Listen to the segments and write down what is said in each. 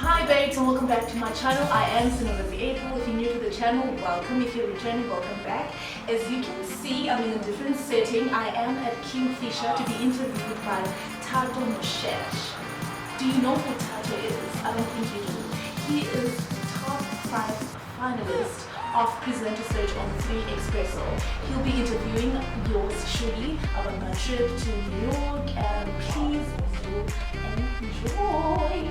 Hi babes and welcome back to my channel. I am Sinovazi April. If you're new to the channel, welcome. If you're returning, welcome back. As you can see, I'm in a different setting. I am at Kingfisher to be interviewed by Tato Moshesh. Do you know who Tato is? I don't think you do. He is top 5 finalist of Presenter Search on 3 Espresso. He'll be interviewing yours truly about my trip to New York, and please do enjoy.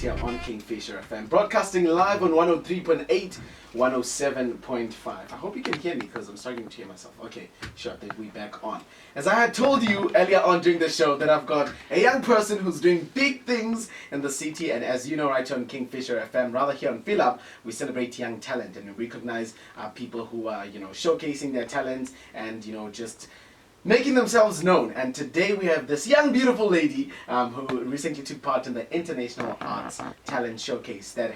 Here on Kingfisher FM, broadcasting live on 103.8, 107.5. I hope you can hear me because I'm starting to hear myself. Okay, sure, then we're back on. As I had told you earlier on during the show that I've got a young person who's doing big things in the city, and as you know, right here on Kingfisher FM, rather here on Philip, we celebrate young talent and we recognize people who are, showcasing their talents and, just making themselves known. And today we have this young beautiful lady who recently took part in the International Arts Talent Showcase that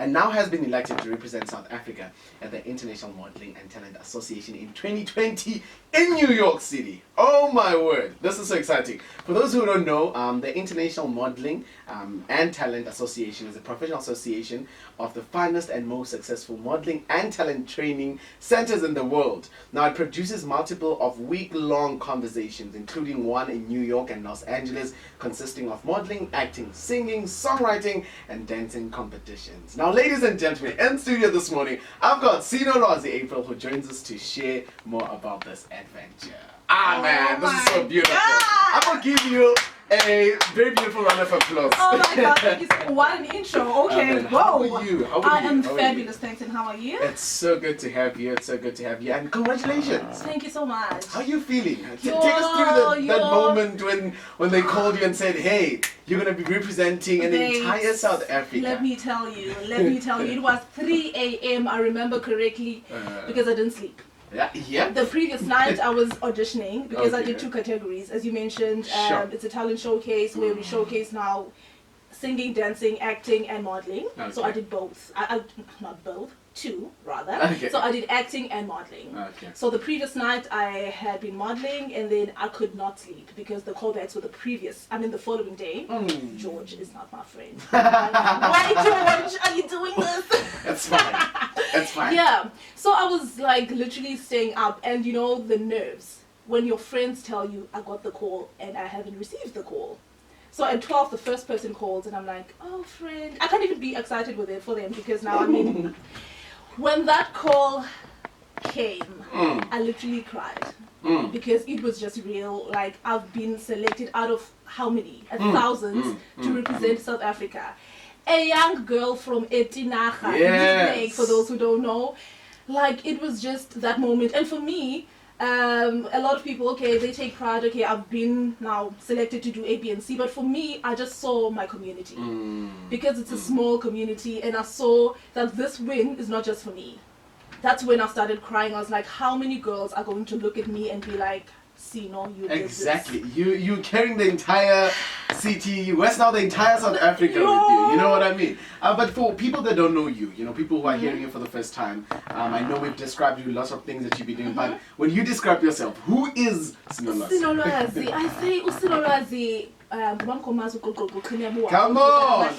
now has been elected to represent South Africa at the International Modeling and Talent Association in 2020 in New York City. Oh my word, this is so exciting. For those who don't know, the International Modeling and Talent Association is a professional association of the finest and most successful modeling and talent training centers in the world. Now it produces multiple of week-long conversations, including one in New York and Los Angeles, consisting of modeling, acting, singing, songwriting, and dancing competitions. Now, ladies and gentlemen, in studio this morning, I've got Sinolwazi April, who joins us to share more about this adventure. Man, this is so beautiful. I'm gonna give you a very beautiful round of applause. Oh my God, thank you so much. What an intro. Okay, whoa. How are you? I am fabulous, thanks, and how are you? It's so good to have you. It's so good to have you. And congratulations. Thank you so much. How are you feeling? Take us through that moment when they called you and said, hey, you're going to be representing an entire South Africa. Let me tell you. It was 3 a.m. I remember correctly because I didn't sleep. Yeah. The previous night I was auditioning because I did 2 categories. As you mentioned, it's a talent showcase where we showcase now singing, dancing, acting, and modeling. Okay. So I did both. Not both. 2 rather. Okay. So I did acting and modeling. Okay. So the previous night I had been modeling, and then I could not sleep because the callbacks were the following day. George is not my friend. Why, George, are you doing this? That's fine. That's fine. Yeah. So I was like literally staying up, and the nerves when your friends tell you I got the call and I haven't received the call. So at 12 the first person calls and I'm like, oh friend, I can't even be excited for them because now when that call came, I literally cried because it was just real. Like, I've been selected out of how many? Thousands to represent South Africa. A young girl from Etinaga, for those who don't know. Like, it was just that moment. And for me, a lot of people, they take pride, I've been now selected to do A, B, and C, but for me, I just saw my community because it's a small community, and I saw that this win is not just for me. That's when I started crying. I was like, how many girls are going to look at me and be like, Sino, you did exactly this. You're carrying the entire city, West, now the entire South Africa with you, you know what I mean? But for people that don't know you, people who are hearing you for the first time, I know we've described you lots of things that you've been doing, but when you describe yourself, who is Sinolwazi? Sinolwazi, I say Sinolwazi, come on!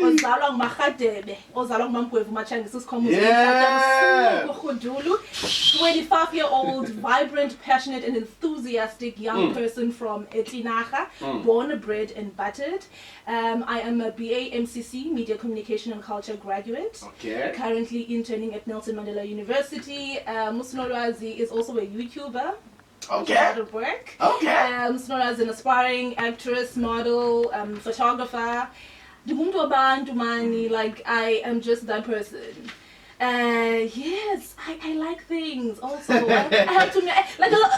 Ozalwa nguMagadebe, ozalwa nguMamgwevu Machangisi Sikhomuzile, 25-year-old, vibrant, passionate, and enthusiastic young person from Etinaga, born, bred, and buttered. I am a BA MCC, Media Communication and Culture graduate. Okay. Currently interning at Nelson Mandela University. Sinolwazi is also a YouTuber. Okay. Out of work. Okay. Sinolwazi is an aspiring actress, model, photographer. Like, I am just that person. Yes, I like things also. I have to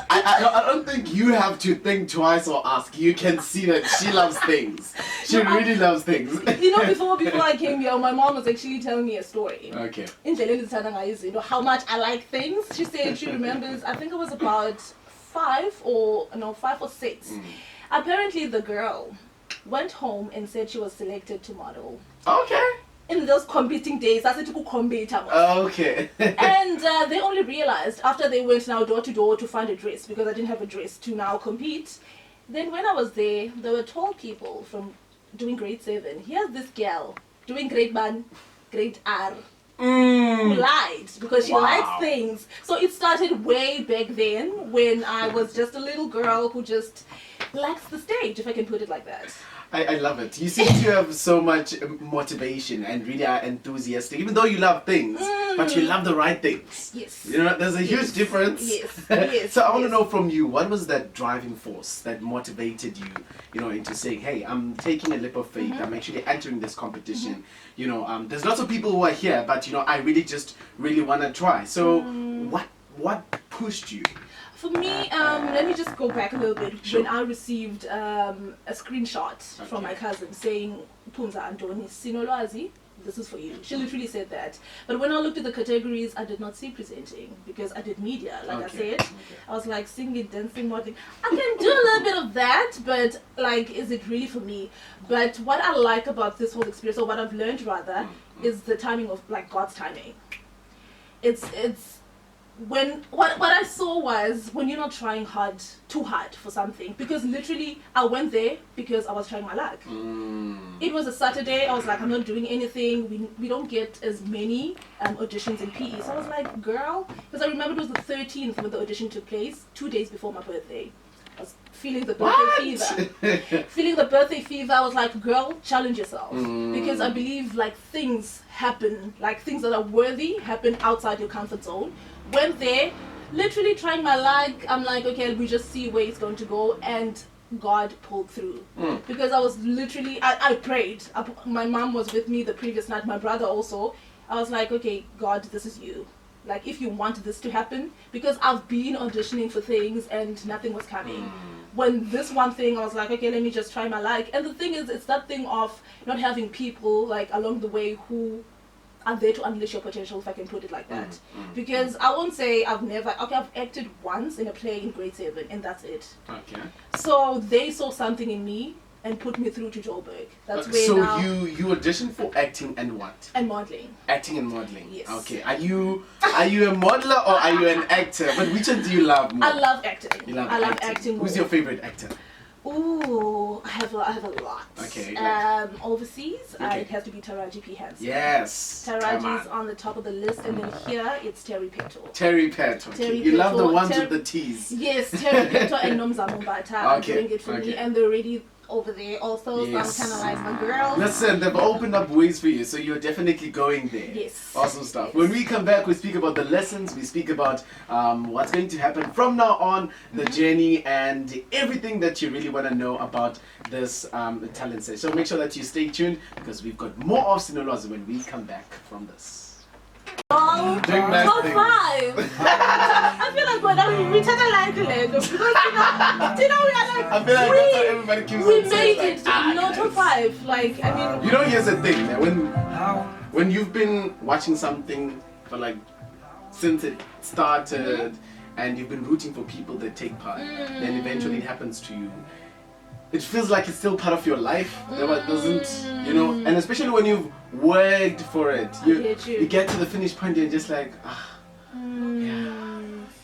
I don't think you have to think twice or ask. You can see that she loves things. She really loves things. Before I came here, my mom was actually telling me a story. Okay. How much I like things. She said she remembers, I think it was about 5 or 6. Apparently the girl went home and said she was selected to model. Okay. in those competing days, I said to compete. Okay. And they only realized after they went now door to door to find a dress, because I didn't have a dress to now compete. Then when I was there were tall people from doing grade 7. Here's this girl doing grade 1, grade R. Who lied because she Wow. likes things. So it started way back then when I was just a little girl who just likes the stage, if I can put it like that. I love it. You seem to have so much motivation and really are enthusiastic, even though you love things, but you love the right things. Yes. You know, there's a huge difference. Yes, yes, So I want to yes. know from you, what was that driving force that motivated you, you know, into saying, hey, I'm taking a leap of faith. Mm-hmm. I'm actually entering this competition. You know, there's lots of people who are here, but, you know, I really want to try. So what pushed you? For me, let me just go back a little bit. Sure. When I received a screenshot from my cousin saying, Punza Antoni, Sinolwazi, this is for you. She literally said that. But when I looked at the categories, I did not see presenting because I did media, like I Okay. said. I was like singing, dancing, modeling. I can do a little bit of that, but like, is it really for me? But what I like about this whole experience, or what I've learned rather, is the timing of like God's timing. It's when what I saw was when you're not trying too hard for something, because literally I went there because I was trying my luck. It was a Saturday. I was like, I'm not doing anything. We don't get as many auditions in PE. So I was like, girl, because I remember it was the 13th when the audition took place, 2 days before my birthday. I was feeling the birthday fever. Feeling the birthday fever. I was like, girl, challenge yourself. Because I believe like things happen, like things that are worthy happen outside your comfort zone. Went there, literally trying my luck. I'm like, okay, we just see where it's going to go. And God pulled through. Because I was literally, I prayed. My mom was with me the previous night, my brother also. I was like, okay, God, this is you. Like, if you want this to happen, because I've been auditioning for things and nothing was coming. When this one thing, I was like, okay, let me just try my luck. And the thing is, it's that thing of not having people like along the way who are there to unleash your potential, if I can put it like that. Because I won't say I've acted once in a play in grade 7 and that's it. Okay. So they saw something in me and put me through to Joburg. That's where So now, you auditioned for acting and what? and modeling. Acting and modeling. Yes. Okay. Are you a modeler or are you an actor? But which one do you love more? I love acting. You love I love acting. acting Who's more. your favorite actor? Ooh, I have a lot. Okay. Overseas, Okay. it has to be Taraji P. Henson. Yes. Come Taraji's on. on the top of the list, and then here it's Terry Peto. Terry Peto. Terry You love the Peto, ones with the T's. Yes, Terry Peto and Nomzamo Mbata are Okay, doing it for okay. me, and they're already over there also, Yes. so I'm kind of like my girl. Listen, they've opened up ways for you, so you're definitely going there. Yes. Awesome stuff. Yes. When we come back, we speak about the lessons, we speak about what's going to happen from now on, the journey, and everything that you really want to know about this talent set. So make sure that you stay tuned, because we've got more of Sinolwazi when we come back from this. Doing nice Top things. 5. I feel like we take a like Lego because we are like I feel like that's how everybody keeps we on saying, made like, it. ah, No, guys. top 5. Like, I mean, You know, here's the thing, man. When you've been watching something for like since it started, and you've been rooting for people that take part, then eventually it happens to you. It feels like it's still part of your life. It doesn't, you know, and especially when you've worked for it, get you. you get to the finish point, you're just like,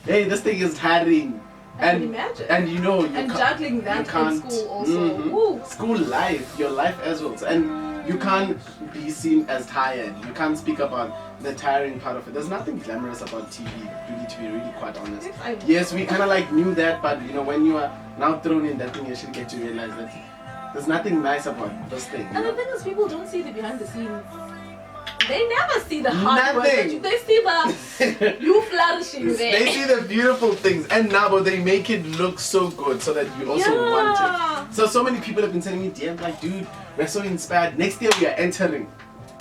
hey, this thing is tiring. I can imagine. And you know, you and can't- juggling you that in can't- school also. Mhm. Woo. School life, your life as well. And you can't be seen as tired. You can't speak about the tiring part of it. There's nothing glamorous about TV, really, to be really quite honest. Yes, I know. Yes, we kind of like knew that, but you know, when you are now thrown in that thing, you should get to realize that there's nothing nice about this thing. you And the know? thing is, people don't see the behind the scenes. They never see the hard work. Nothing. They see the you flourishing there. They see the beautiful things, and now but they make it look so good so that you also want it. So many people have been sending me DMs like, dude, we're so inspired. Next year we are entering.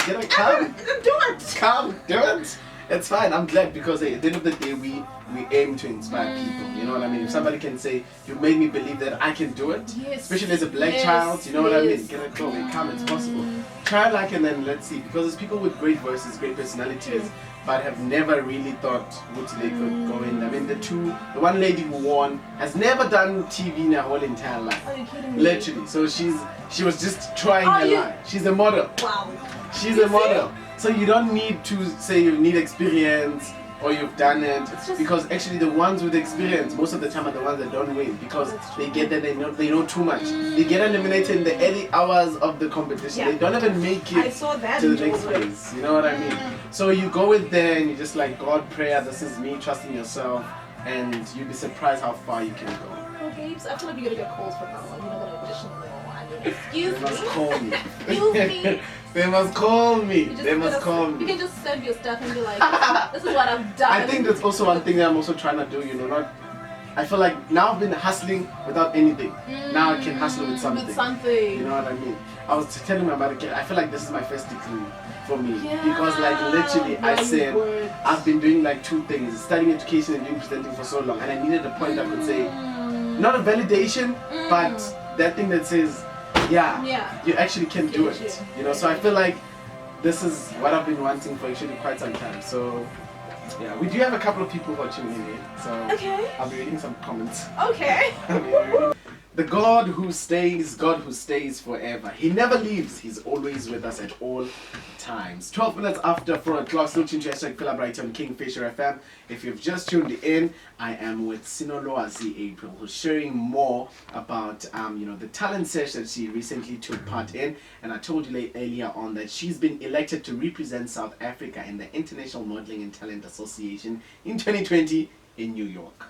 You're like, come, Do it. come, do it. It's fine. I'm glad, because at the end of the day, we aim to inspire people. You know what I mean? If somebody can say, you made me believe that I can do it, Yes. especially as a black Yes. child, you know what I mean? Yes. Get it, go, come, it's possible. Try like, and then let's see. Because there's people with great voices, great personalities, but have never really thought what they could go in. I mean, the one lady who won has never done TV in her whole entire life. Are you kidding me? Literally. So she was just trying Are her you- line. She's a model. Wow. She's You a see? model. So you don't need to say you need experience or you've done it, It's just- because actually the ones with experience most of the time are the ones that don't win, because That's they true. get that they know too much. They get eliminated in the early hours of the competition. Yeah. They don't even make I it saw that to in the next Joburg. phase. You know what I mean? So you go with there and you just like, God, prayer, this is me trusting yourself, and you'll be surprised how far you can go. Oh, babes, I feel like you're gonna get calls from now on. You're not gonna audition anymore. I mean, excuse They must me. call me. Excuse me. They must call me. You just They must gotta- call You me. can just send your stuff and be like, this is what I've done. I think that's also one thing that I'm also trying to do, you know, not I feel like now I've been hustling without anything. Now I can hustle with something. With something. You know what I mean? I was telling my mother, I feel like this is my first degree for me. Yeah, Because like literally I value said words. I've been doing like two things, studying education and doing presenting for so long, and I needed a point I could say, not a validation, but that thing that says, Yeah. you actually can do Yes, it. yeah. You know, so I feel like this is what I've been wanting for actually quite some time. So yeah, we do have a couple of people who are tuning in here, so Okay. I'll be reading some comments. Okay. The God who stays forever. He never leaves. He's always with us at all times. 12 minutes after 4 o'clock, still tuned to #Philip right on Kingfisher FM. If you've just tuned in, I am with Sinoloazi April, who's sharing more about the talent search that she recently took part in. And I told you earlier on that she's been elected to represent South Africa in the International Modeling and Talent Association in 2020 in New York.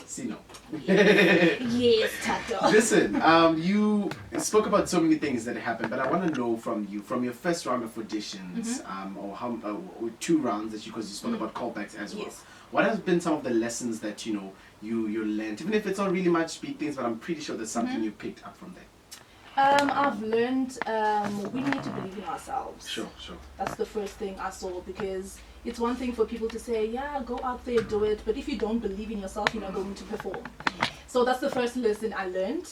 Sino. Yes, Tato. Listen, you spoke about so many things that happened, but I want to know from you, from your first round of auditions, or how, or 2 rounds, because you spoke about callbacks as well. Yes. What has been some of the lessons that you learned, even if it's not really much big things, but I'm pretty sure there's something you picked up from there. I've learned we need to believe in ourselves. Sure. That's the first thing I saw, because it's one thing for people to say, yeah, go out there, do it, but if you don't believe in yourself, you're not going to perform. So that's the first lesson I learned.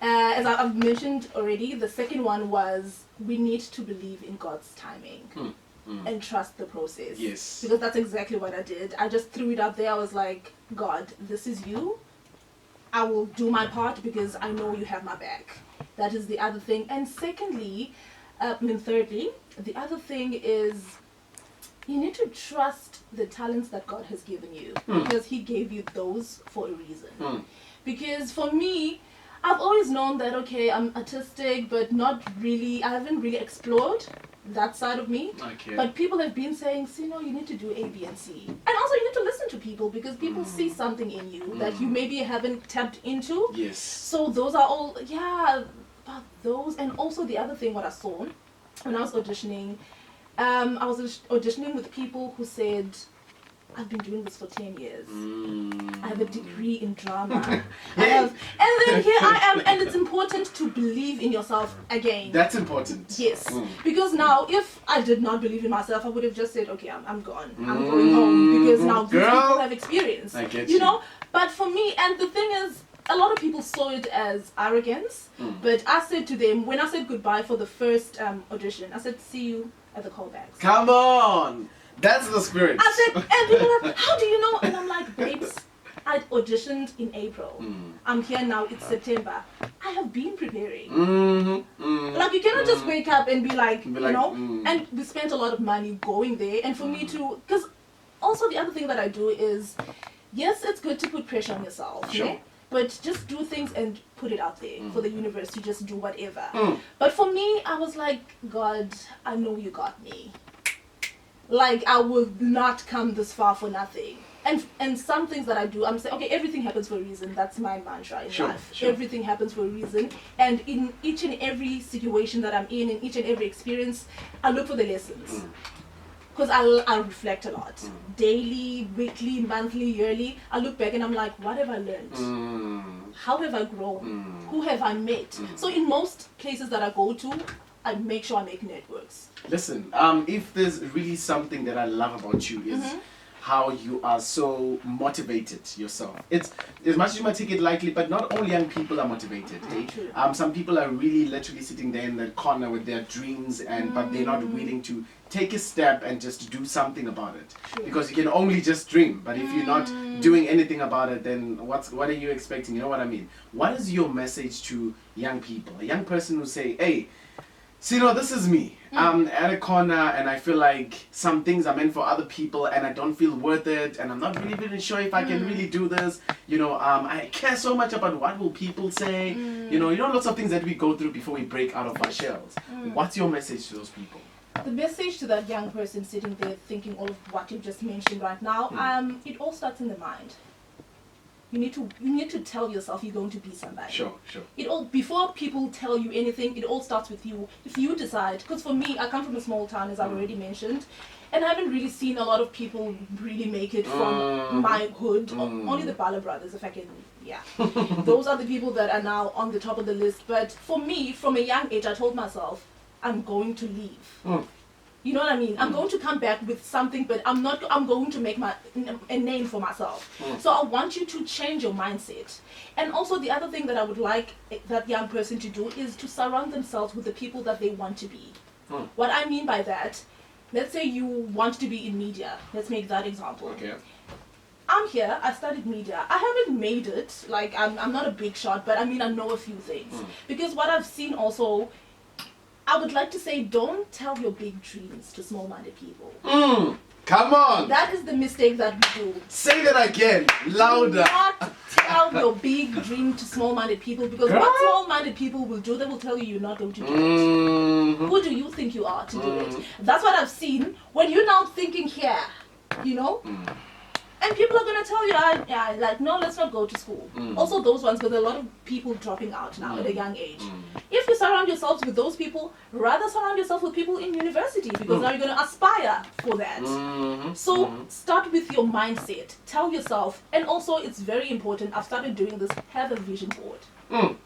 As I've mentioned already, the second one was we need to believe in God's timing and trust the process. Yes. Because that's exactly what I did. I just threw it out there. I was like, God, this is you. I will do my part because I know you have my back. That is the other thing. And secondly, thirdly, the other thing is you need to trust the talents that God has given you, because He gave you those for a reason. Because for me, I've always known that, okay, I'm artistic, but not really, I haven't really explored that side of me. Okay. But people have been saying, Sino, you need to do A, B, and C. And also you need to listen to people, because people see something in you that you maybe haven't tapped into. Yes. So those are all, but those, and also the other thing what I saw when I was auditioning, I was auditioning with people who said, I've been doing this for 10 years. I have a degree in drama. And then here I am, and it's important to believe in yourself again. That's important. Yes, because now if I did not believe in myself, I would have just said, okay, I'm gone. I'm going home, because now these Girl. people have experience. I get you you. know? But for me, and the thing is, a lot of people saw it as arrogance, but I said to them, when I said goodbye for the first audition, I said, see you at the callbacks. Come on! That's the spirit. I said, and people are like, how do you know? And I'm like, babes, I auditioned in April. I'm here now, it's September. I have been preparing. Like, you cannot just wake up and be like, and we spent a lot of money going there. And for me to, because also the other thing that I do is, yes, it's good to put pressure on yourself. Sure. Yeah? But just do things and put it out there for the universe to just do whatever. But for me, I was like, God, I know you got me. Like, I will not come this far for nothing. And some things that I do, I'm saying, okay, everything happens for a reason. That's my mantra in life. Sure. Everything happens for a reason. And in each and every situation that I'm in each and every experience, I look for the lessons. Because I reflect a lot. Daily, weekly, monthly, yearly. I look back and I'm like, what have I learned? How have I grown? Who have I met? So in most places that I go to, I make sure I make networks. Listen, if there's really something that I love about you is how you are so motivated yourself. It's as much as you might take it lightly, but not all young people are motivated. True. Some people are really literally sitting there in the corner with their dreams, but they're not willing to take a step and just do something about it. True. Because you can only just dream, but if you're not doing anything about it, then what are you expecting? You know what I mean? What is your message to young people? A young person who say, hey, See, no, this is me. I'm at a corner and I feel like some things are meant for other people and I don't feel worth it and I'm not really sure if I can really do this. I care so much about what will people say. Lots of things that we go through before we break out of our shells. What's your message to those people? The message to that young person sitting there thinking all of what you just mentioned right now, it all starts in the mind. You need to tell yourself you're going to be somebody. Sure. Before people tell you anything, it all starts with you. If you decide, because for me, I come from a small town, as I've already mentioned, and I haven't really seen a lot of people really make it from my hood. Only the Bala brothers, if I can, those are the people that are now on the top of the list. But for me, from a young age, I told myself, I'm going to leave. You know what I mean? I'm going to come back with something, but I'm going to make a name for myself. So I want you to change your mindset. And also the other thing that I would like that young person to do is to surround themselves with the people that they want to be. What I mean by that, let's say you want to be in media. Let's make that example. Okay. I'm here, I studied media. I haven't made it, like I'm not a big shot, but I mean I know a few things. Because what I've seen also, I would like to say, don't tell your big dreams to small-minded people. Come on! That is the mistake that we do. Say that again, louder. Do not tell your big dream to small-minded people, because what small-minded people will do, they will tell you you're not going to do it. Who do you think you are to do it? That's what I've seen. When you're now thinking here, and people are going to tell you, no, let's not go to school. Also those ones, because there are a lot of people dropping out now at a young age. If you surround yourselves with those people, rather surround yourself with people in university, because now you're going to aspire for that. So start with your mindset. Tell yourself, and also it's very important, I've started doing this, have a vision board.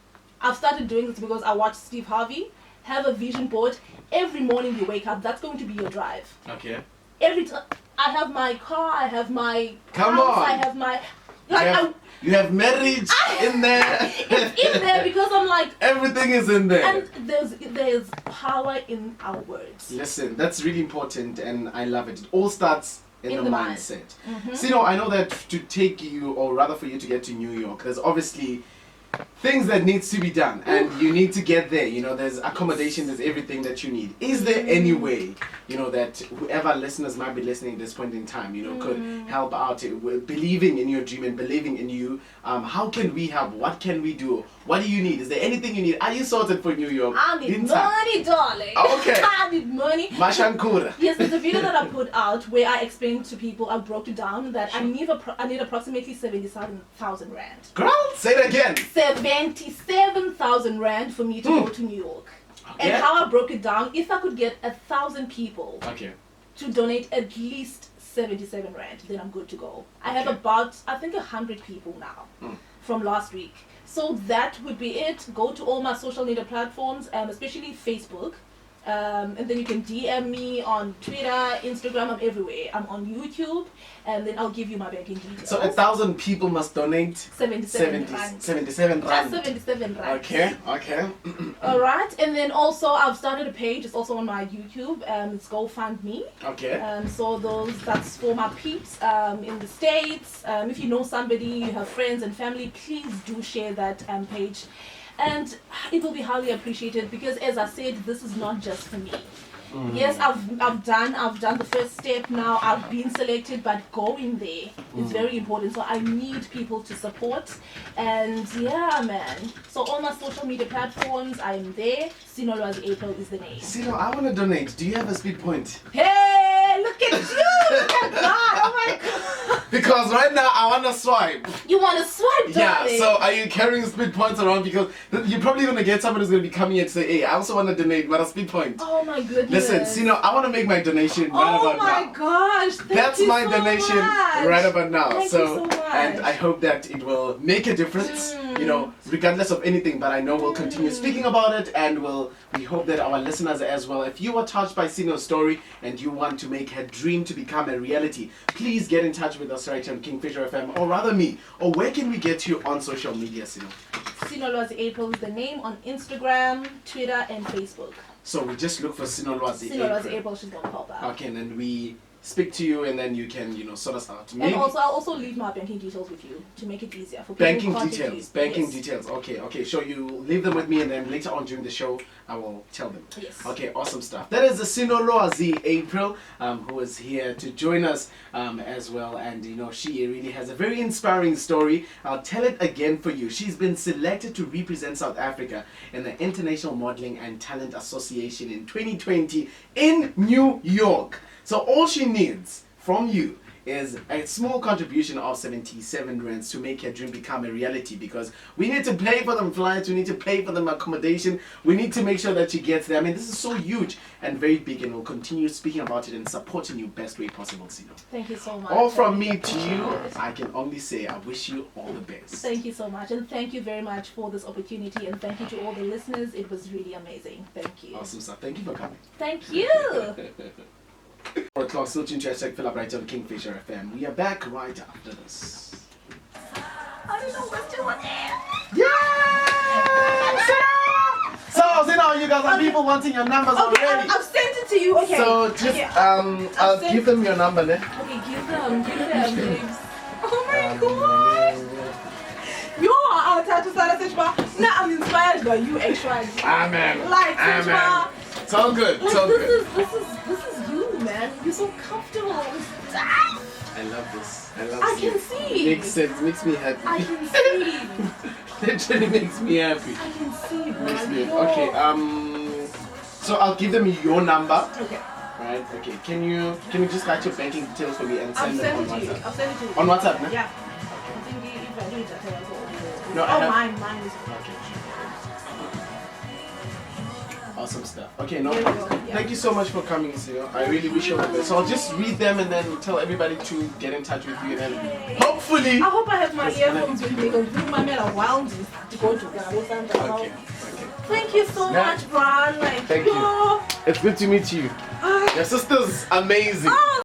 I've started doing this because I watched Steve Harvey. Have a vision board. Every morning you wake up, that's going to be your drive. Okay. Every time. I have my car, I have my house, I have my... You have marriage in there. It's in there because I'm like... Everything is in there. And there's power in our words. Listen, that's really important and I love it. It all starts in the mindset. So, I know that to take you, or rather for you to get to New York, there's obviously things that needs to be done and you need to get there. There's accommodation, there's everything that you need. Is there any way that whoever listeners might be listening at this point in time could help out believing in your dream and believing in you? How can we help? What can we do? What do you need? Is there anything you need? Are you sorted for New York? I need money, darling. Okay. I need money. Mashankura. Yes, there's a video that I put out where I explained to people, I broke it down, that I need approximately 77,000 rand. Girl, say it again. 77,000 rand for me to go to New York. Okay. And how I broke it down, if I could get 1,000 people to donate at least 77 rand, then I'm good to go. I have about, I think, 100 people now from last week. So that would be it. Go to all my social media platforms, especially Facebook. And then you can DM me on Twitter, Instagram, I'm everywhere. I'm on YouTube, and then I'll give you my banking details. So 1,000 people must donate 77 rand. 77 rand. Just 77 rand. Okay. Alright, and then also I've started a page, it's also on my YouTube, it's GoFundMe. Okay. So that's for my peeps in the States. If you know somebody, you have friends and family, please do share that page. And it will be highly appreciated because, as I said, this is not just for me. Yes, I've done the first step now. I've been selected, but going there is very important. So I need people to support, and yeah, man. So all my social media platforms, I'm there. Sinolwazi April is the name. Sino, I want to donate. Do you have a speed point? Hey, look at you! Look at God! Oh my God! Because right now I want to swipe. You want to swipe, darling? Yeah. So are you carrying speed points around? Because you're probably gonna get someone who's gonna be coming here to say, "Hey, I also want to donate, but a speed point." Oh my goodness. Listen, Sino, I want to make my donation right about now. Oh my gosh, that's my donation right about now. Thank so, you so much. And I hope that it will make a difference, regardless of anything. But I know we'll continue speaking about it, and we hope that our listeners as well. If you are touched by Sino's story and you want to make her dream to become a reality, please get in touch with us right here on Kingfisher FM, or rather me. Or where can we get you on social media, Sino? Sinolwazi April is the name on Instagram, Twitter, and Facebook. So we just look for Sinolwazi Sinolwazi April, she's gonna pop up. Okay, and then we speak to you, and then you can, sort us out. And also, I'll also leave my banking details with you to make it easier for people who contact you. Banking Yes. details. Okay. Sure, you leave them with me, and then later on during the show, I will tell them. Yes. Okay, awesome stuff. That is the Sinoloazi April, who is here to join us as well, and she really has a very inspiring story. I'll tell it again for you. She's been selected to represent South Africa in the International Modeling and Talent Association in 2020 in New York. So all she needs from you is a small contribution of 77 rands to make her dream become a reality, because we need to pay for them flights, we need to pay for them accommodation, we need to make sure that she gets there. I mean, this is so huge and very big, and we'll continue speaking about it and supporting you best way possible, Sino. Thank you so much. All from me to you, I can only say I wish you all the best. Thank you so much, and thank you very much for this opportunity, and thank you to all the listeners. It was really amazing. Thank you. Awesome stuff. Thank you for coming. Thank you. 4 o'clock, still tuned to #Philip right on Kingfisher FM. We are back right after this. I don't know what's doing it. Yeah! So, you guys are people wanting your numbers Okay, already. I've sent it to you. Okay. So just Okay, I'll sent- give them your number, ne? Okay, give them, babes. Oh my god. You are out to start. Now I'm inspired by you actually. Amen. Like, Amen. It's all good. It's like all good. this is you, man. You're so comfortable. I love this. I can see. Makes sense. Makes me happy. I can see. Literally makes me happy. I can see, bro. Makes me Yo. okay. So I'll give them your number. Okay. Right. Okay. Can you just write your banking details for me and I'll send them send on it to you. WhatsApp? I'll send it to you. On WhatsApp, ne? Yeah. I think if I do it, I'll go. No, I have- mine is. Okay. Awesome stuff. Okay, no There we problem. go, yeah. Thank you so much for coming, Sio. I really wish you all the best. So I'll just read them and then tell everybody to get in touch with you, and then hopefully. I hope I have my earphones with me because my mail around to go to Ghana. Okay. Thank you so Yeah. much, Brian. Like, Thank you. yo. It's good to meet you. Your sister's amazing. Oh,